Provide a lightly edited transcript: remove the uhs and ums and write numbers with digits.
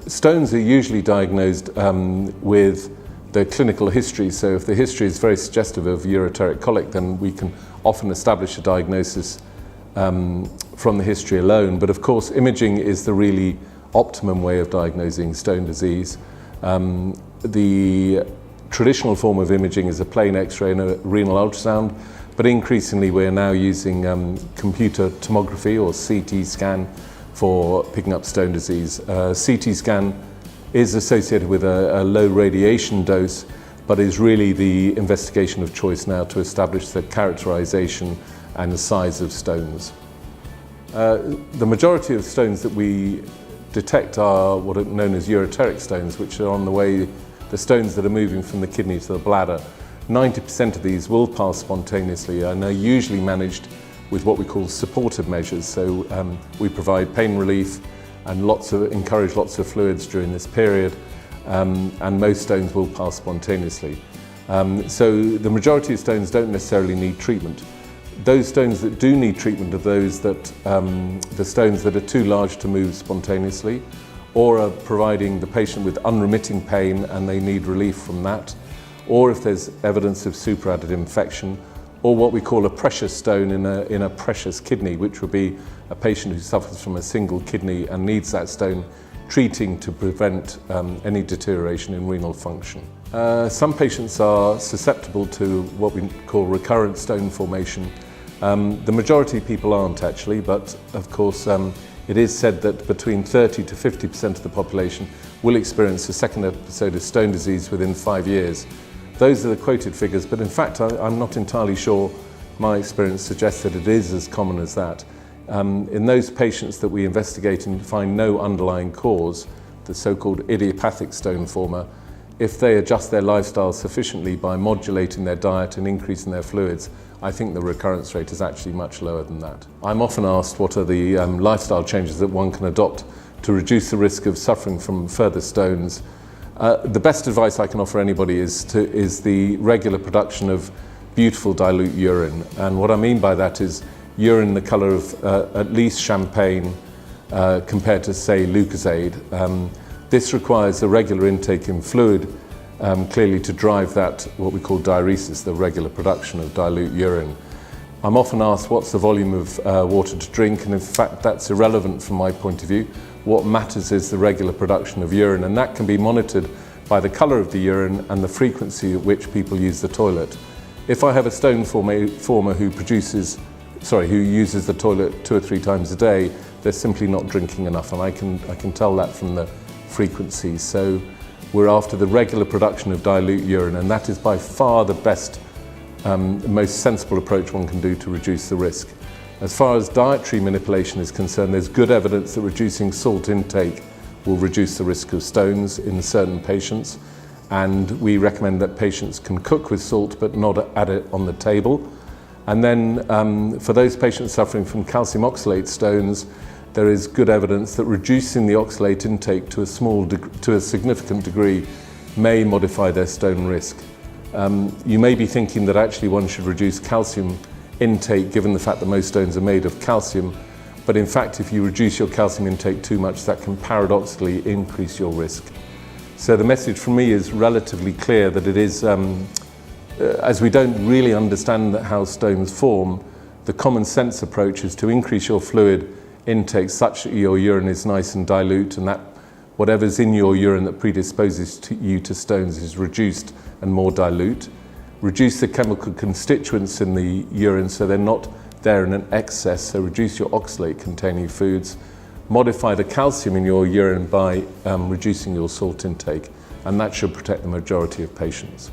Stones are usually diagnosed with the clinical history. So if the history is very suggestive of ureteric colic, then we can often establish a diagnosis from the history alone. But of course, imaging is the really optimum way of diagnosing stone disease. The traditional form of imaging is a plain X-ray and a renal ultrasound, but increasingly we're now using computer tomography or CT scan for picking up stone disease. CT scan is associated with a low radiation dose, but is really the investigation of choice now to establish the characterization and the size of stones. The majority of stones that we detect are what are known as ureteric stones, which are on the way, the stones that are moving from the kidney to the bladder. 90% of these will pass spontaneously and are usually managed with what we call supportive measures. So we provide pain relief and encourage lots of fluids during this period, and most stones will pass spontaneously. So the majority of stones don't necessarily need treatment. Those stones that do need treatment are those that, the stones that are too large to move spontaneously, or are providing the patient with unremitting pain and they need relief from that, or if there's evidence of superadded infection, or what we call a precious stone in a precious kidney, which would be a patient who suffers from a single kidney and needs that stone treating to prevent any deterioration in renal function. Some patients are susceptible to what we call recurrent stone formation. The majority of people aren't actually, but of course it is said that between 30 to 50% of the population will experience a second episode of stone disease within 5 years. Those are the quoted figures, but in fact I'm not entirely sure. My experience suggests that it is as common as that. In those patients that we investigate and find no underlying cause, the so-called idiopathic stone former, if they adjust their lifestyle sufficiently by modulating their diet and increasing their fluids, I think the recurrence rate is actually much lower than that. I'm often asked what are the lifestyle changes that one can adopt to reduce the risk of suffering from further stones. The best advice I can offer anybody is the regular production of beautiful dilute urine. And what I mean by that is urine the colour of at least champagne compared to, say, Lucozade. This requires a regular intake in fluid, clearly to drive that, what we call diuresis, the regular production of dilute urine. I'm often asked what's the volume of water to drink, and in fact that's irrelevant from my point of view. What matters is the regular production of urine, and that can be monitored by the colour of the urine and the frequency at which people use the toilet. If I have a stone former who uses the toilet 2 or 3 times a day, they're simply not drinking enough, and I can tell that from the frequency. So we're after the regular production of dilute urine, and that is by far the best, most sensible approach one can do to reduce the risk. As far as dietary manipulation is concerned, there's good evidence that reducing salt intake will reduce the risk of stones in certain patients, and we recommend that patients can cook with salt but not add it on the table. And then for those patients suffering from calcium oxalate stones, there is good evidence that reducing the oxalate intake to a significant degree may modify their stone risk. You may be thinking that actually one should reduce calcium intake given the fact that most stones are made of calcium, but in fact if you reduce your calcium intake too much, that can paradoxically increase your risk. So the message from me is relatively clear that it is, as we don't really understand how stones form, the common sense approach is to increase your fluid intake such that your urine is nice and dilute, and that whatever's in your urine that predisposes you to stones is reduced and more dilute. Reduce the chemical constituents in the urine so they're not there in an excess, so reduce your oxalate containing foods. Modify the calcium in your urine by reducing your salt intake, and that should protect the majority of patients.